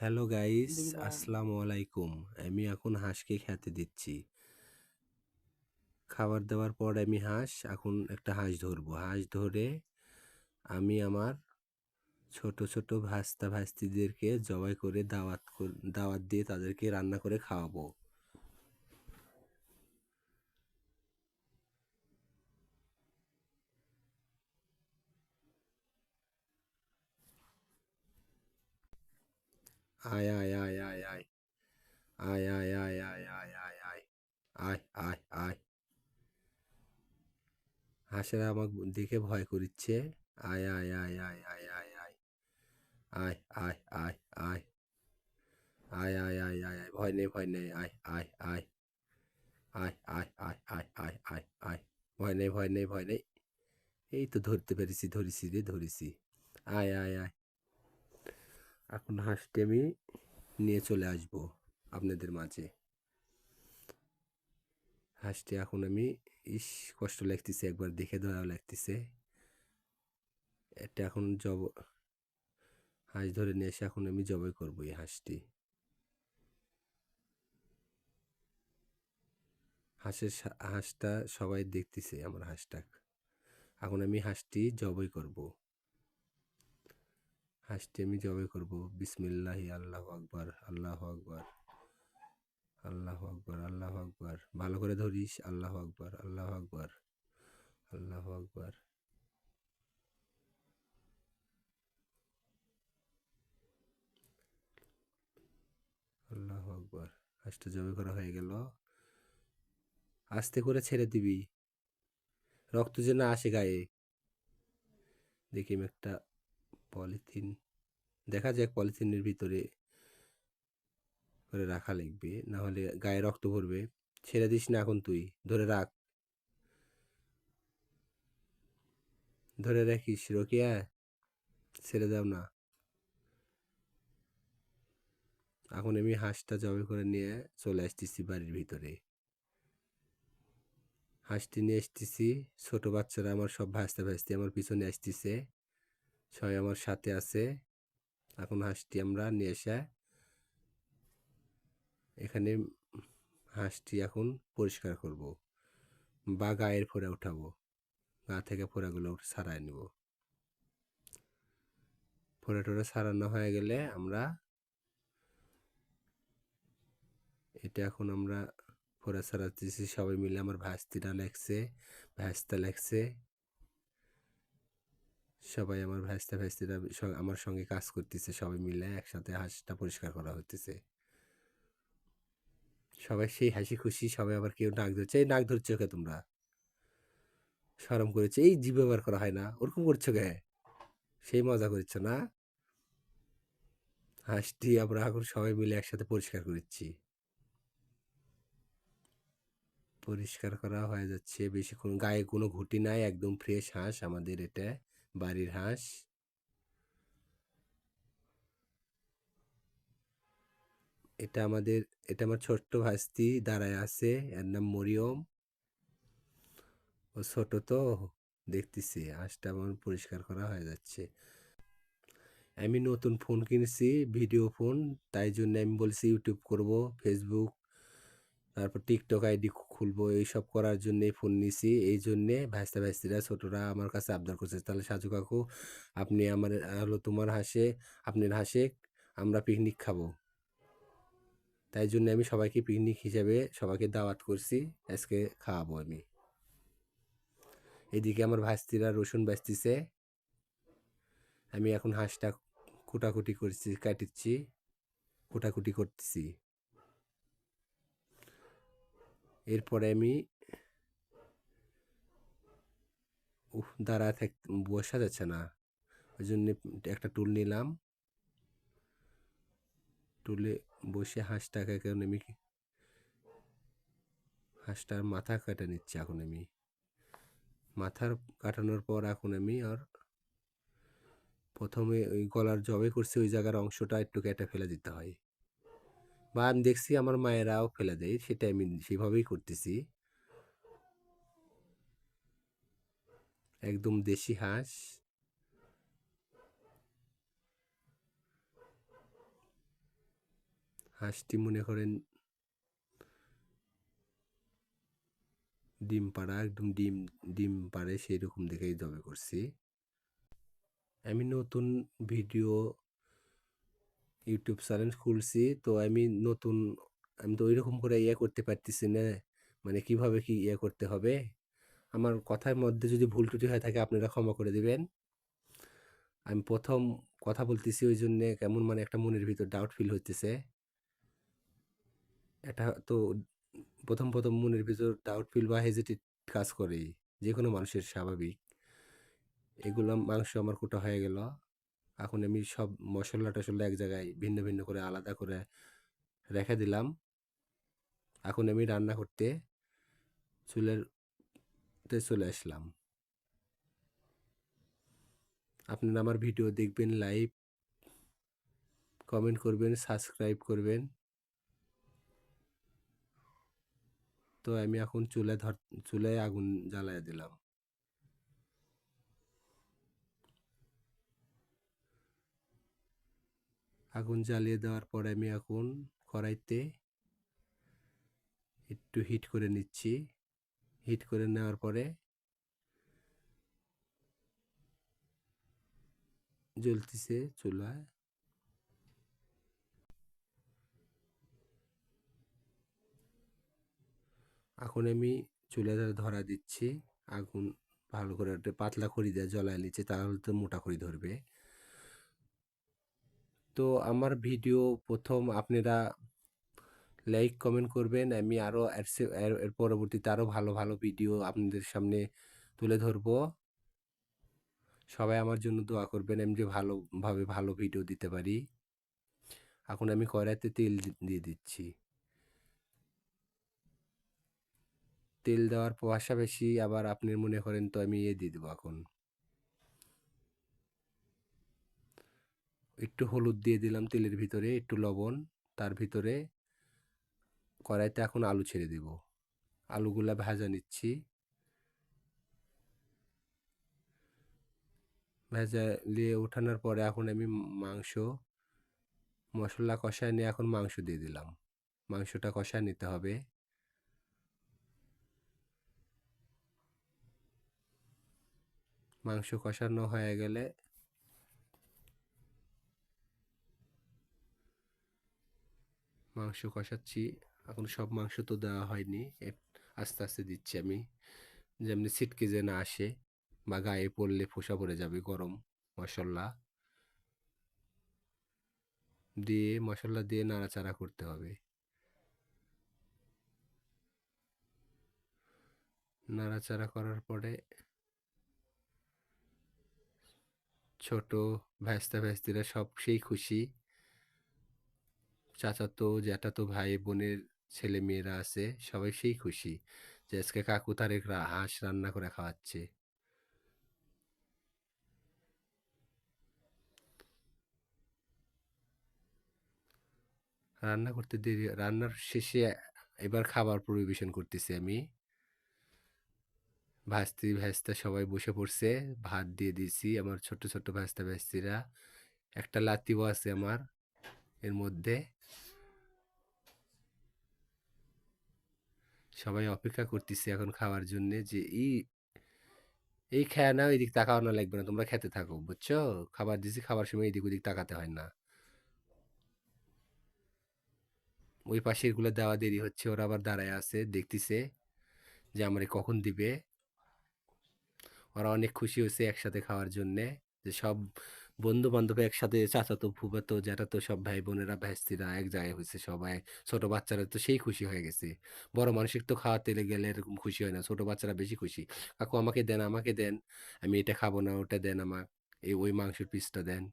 Hello guys, আসসালামু আলাইকুম। আমি এখন হাঁসকে খেতে দিচ্ছি। খাবার দেওয়ার পর আমি এখন একটা হাঁস ধরবো। হাঁস ধরে আমি আমার ছোট ছোট ভাস্তা ভাস্তিদেরকে জবাই করে দাওয়াত দিয়ে তাদেরকে রান্না করে খাওয়াবো। আয় আয় আয় আয় আয় আয় আয় আয় আয় আয় আয় আয় আয় আয় আয়। হাঁসেরা আমাকে দেখে ভয় করিচ্ছে। আয় আয় আয় আয় আয় আয় আয় আয় আয় আয় আয় আয় আয় আয় আয় আয় ভয় নেই ভয় নেই আয় আয় আয় আয় আয় আয় আয় আয় আয় আয় ভয় নেই ভয় নেই ভয় নেই। এই তো ধরতে পেরেছি ধরেছি রে ধরেছি। আয় আয় আয়। এখন হাঁসটি আমি নিয়ে চলে আসবো আপনাদের মাঝে। হাঁসটি এখন আমি ইস কষ্ট লাগতেছে, একবার দেখে দয়াও লাগতেছে। এটা এখন হাঁস ধরে নিয়ে এসে এখন আমি জবাই করবো এই হাঁসটি। হাঁসটা সবাই দেখতেছে আমার হাঁসটা। এখন আমি হাঁসটি জবাই করব। হাঁসটি আমি জবাই করব। বিসমিল্লাহি আল্লাহু আকবার আল্লাহু আকবার আল্লাহু আকবার আল্লাহু আকবার। ভালো করে ধরিস। আল্লাহু আকবার আল্লাহু আকবার আল্লাহু আকবার। আল্লাহু আকবার। হাঁসটা জবাই করা হয়ে গেল। আস্তে করে ছেড়ে দিবি, রক্ত যেন আসে গায়ে। দেখি আমি একটা পলিথিন, দেখা যাক পলিথিনের ভিতরে করে রাখা লাগবে, না হলে গায়ে রক্ত ভরবে। ছেড়ে দিস না এখন, তুই ধরে রাখ। ধরে রাখিস রোকিয়া, ছেড়ে দাও না। এখন আমি হাঁসটা জবাই করে নিয়ে চলে আসতেছি বাড়ির ভিতরে। হাঁসটি নিয়ে আসতেছি। ছোট বাচ্চারা আমার সব ভাসতে ভাসতে আমার পিছনে আসতেছে, সবাই আমার সাথে আছে। এখন হাঁসটি আমরা নিয়ে এসে এখানে হাঁসটি এখন পরিষ্কার করব বা গায়ের ফোঁড়া উঠাবো। গা থেকে ফোঁড়াগুলো ছাড়াই নেব। ফোঁড়া টোড়া ছাড়ানো হয়ে গেলে এখন আমরা ফোঁড়া ছাড়াতেছি সবাই মিলে। আমার ভাস্তিরা লাগছে, ভাস্তা লাগছে, সবাই আমার ভাস্তিরা আমার সঙ্গে কাজ করতেছে। সবাই মিলে একসাথে হাঁসটা পরিষ্কার করা হতেছে। সবাই সেই হাসি খুশি। সবাই আবার কেউ নাক ধরছে, এই নাক ধরছো কে তোমরা? শরম করেছে, এই জিভ ব্যবহার করা হয় না, ওরকম করছো কে? সেই মজা করছো না? হাঁসটি আমরা এখন সবাই মিলে একসাথে পরিষ্কার করছি। পরিষ্কার করা হয়ে যাচ্ছে, বেশিক্ষণ গায়ে কোনো ঘুঁটি নাই, একদম ফ্রেশ হাঁস আমাদের এটা, বাড়ির হাঁস। এটা আমার ছোট্ট ভাস্তি দাঁড়ায় আছে, এর নাম মরিয়ম। ও ছোট তো, দেখতেছি হাঁসটা আমার পরিষ্কার করা হয়ে যাচ্ছে। আমি নতুন ফোন কিনেছি, ভিডিও ফোন। তাই জন্য আমি বলছি ইউটিউব করব, ফেসবুক, তারপর টিকটক আইডি খুলবো। এইসব করার জন্য ফোন নিছি। এই জন্যে ভাইস্তিরা ছোটরা আমার কাছে আবদার করছে, তাহলে সাজু কাকু আপনি আমার হলো তোমার হাঁসে, আপনার হাঁসে আমরা পিকনিক খাবো। তাই জন্য আমি সবাইকে পিকনিক হিসেবে সবাইকে দাওয়াত করছি, আজকে খাওয়াবো আমি। এদিকে আমার ভাস্তিরা রসুন বাজতেছে। আমি এখন হাঁসটা কুটাকুটি করছি, কাটিচ্ছি, কুটাকুটি করতেছি। এরপরে আমি দাঁড়ায় বসা যাচ্ছে না, ওই জন্য একটা টুল নিলাম। টুলে বসে হাঁসটাকে এখন আমি হাঁসটার মাথা কেটে নিচ্ছি। এখন আমি মাথার কাটানোর পর এখন আমি আর প্রথমে ওই গলার জবে করছি ওই জায়গার অংশটা একটু কেটে ফেলে দিতে হয়, বা আমি দেখছি আমার মায়েরাও ফেলে দেয়, সেটা আমি সেভাবেই করতেছি। একদম দেশি হাঁস। হাঁসটি মনে করেন ডিম পাড়া, একদম ডিম ডিম পাড়ে সেই রকম দেখেই জবে করছি। আমি নতুন ভিডিও ইউটিউব চ্যানেল খুলছি, তো আমি তো ওইরকম করে করতে পারতেছি না, মানে কিভাবে কি করতে হবে। আমার কথার মধ্যে যদি ভুল ত্রুটি হয়ে থাকে আপনারা ক্ষমা করে দিবেন। আমি প্রথম কথা বলতেছি, ওই জন্যে কেমন মানে একটা মনের ভিতর ডাউট ফিল হইতেছে। এটা তো প্রথম মনের ভিতর ডাউট ফিল বা হেজিটেট কাজ করে, যে কোনো মানুষের স্বাভাবিক। এগুলো মাংস আমার কোটা হয়ে গেল। এখন আমি সব মশলা টশলা এক জায়গায় ভিন্ন ভিন্ন করে আলাদা করে রেখে দিলাম। এখন আমি রান্না করতে চুলেতে চলে আসলাম। আপনারা আমার ভিডিও দেখবেন, লাইক কমেন্ট করবেন, সাবস্ক্রাইব করবেন। তো আমি এখন চুলায় আগুন জ্বালায় দিলাম। আগুন জ্বালিয়ে দেওয়ার পরে আমি এখন কড়াইতে একটু হিট করে নিচ্ছি। হিট করে নেওয়ার পরে জ্বলতেছে চুলায়। এখন আমি চুলাটা ধরা দিচ্ছি। আগুন ভালো করে একটা পাতলা খড়ি দিয়ে জ্বলায় নিচ্ছে, তাহলে তো মোটা খড়ি ধরবে। তো আমার ভিডিও প্রথম আপনারা লাইক কমেন্ট করবেন। আমি আরও এর পরবর্তীতে আরও ভালো ভালো ভিডিও আপনাদের সামনে তুলে ধরবো। সবাই আমার জন্য দোয়া করবেন, আমি যে ভালোভাবে ভালো ভিডিও দিতে পারি। এখন আমি কড়াইতে তেল দিয়ে দিচ্ছি। তেল দেওয়ার পাশাপাশি আবার আপনি মনে করেন তো আমি দিয়ে দেবো এখন একটু হলুদ দিয়ে দিলাম তেলের ভিতরে, একটু লবণ। তার ভিতরে কড়াইতে এখন আলু ছেড়ে দিব। আলুগুলা ভাজা নিচ্ছি। ভেজা নিয়ে ওঠানোর পরে এখন আমি মাংস মশলা কষায় নিয়ে এখন মাংস দিয়ে দিলাম। মাংসটা কষায় নিতে হবে। মাংস কষানো হয়ে গেলে মাংস কষাচ্ছি। এখন সব মাংস তো দেওয়া হয়নি, আস্তে আস্তে দিচ্ছি আমি, যেমনি ছিটকে যে না আসে বা গায়ে পড়লে ফোসা পড়ে যাবে। গরম মশলা দিয়ে নাড়াচাড়া করতে হবে। নাড়াচাড়া করার পরে ছোট ভাইস্তিরা সব সেই খুশি। চাচাতো জ্যাঠাতো ভাই বোনের ছেলে মেয়েরা আছে, সবাই সেই খুশি যে আজকে কাকু তারেক হাঁস রান্না করে খাওয়াচ্ছে। রান্নার শেষে এবার খাবার পরিবেশন করতেছি আমি। ভাস্তা সবাই বসে পড়ছে। ভাত দিয়ে দিছি আমার ছোট ছোট ভাস্তিরা। একটা লাতিও আছে আমার এর মধ্যে। সবাই অপেক্ষা করতেছে এখন খাওয়ার জন্য, যে এই খেয়ে নাও, এদিক তাকানো লাগবে না, তোমরা খেতে থাকো, বুঝছো? খাবার দিছি, খাবার সময় এদিক ওদিক তাকাতে হয় না। ওই পাশের গুলো দেওয়া দেরি হচ্ছে, ওরা আবার দাঁড়ায় আছে দেখতেছে যে আমারে কখন দিবে। ওরা অনেক খুশি হয়েছে একসাথে খাওয়ার জন্যে, যে সব বন্ধু বান্ধব একসাথে, চাচাতো ফুফাতো জ্যাঠাতো সব ভাই বোনেরা ভাইস্তিরা এক জায়গায় হয়েছে সবাই। ছোট বাচ্চারা তো সেই খুশি হয়ে গেছে। বড় মানুষের তো খাওয়াতে গেলে এরকম খুশি হয় না, ছোট বাচ্চারা বেশি খুশি। কাকু আমাকে দেন, আমাকে দেন, আমি এটা খাবো না, ওটা দেন আমাকে, ওই মাংসের পিসটা দেন।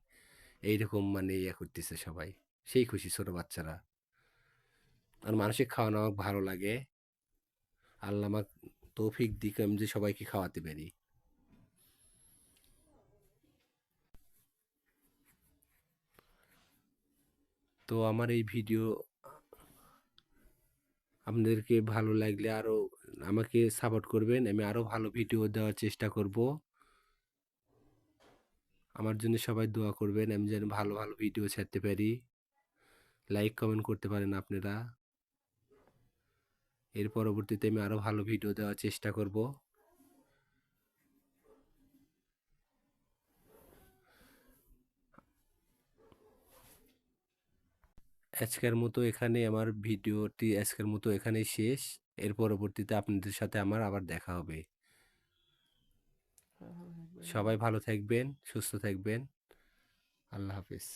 এইরকম মানে করতেছে সবাই, সেই খুশি ছোট বাচ্চারা। আর মানুষের খাওয়ানো আমার ভালো লাগে। আল্লাহ আমাকে তৌফিক দিক আমি যে সবাইকে খাওয়াতে পারি। তো আমার এই ভিডিও আপনাদেরকে ভালো লাগলে আরও আমাকে সাপোর্ট করবেন, আমি আরও ভালো ভিডিও দেওয়ার চেষ্টা করব। আমার জন্য সবাই দোয়া করবেন, আমি যেন ভালো ভালো ভিডিও ছাড়তে পারি। লাইক কমেন্ট করতে পারেন আপনারা। এর পরবর্তীতে আমি আরও ভালো ভিডিও দেওয়ার চেষ্টা করব। আজকের মতো এখানেই শেষ। এর পরবর্তীতে আপনাদের সাথে আমার আবার দেখা হবে। সবাই ভালো থাকবেন, সুস্থ থাকবেন। আল্লাহ হাফেজ।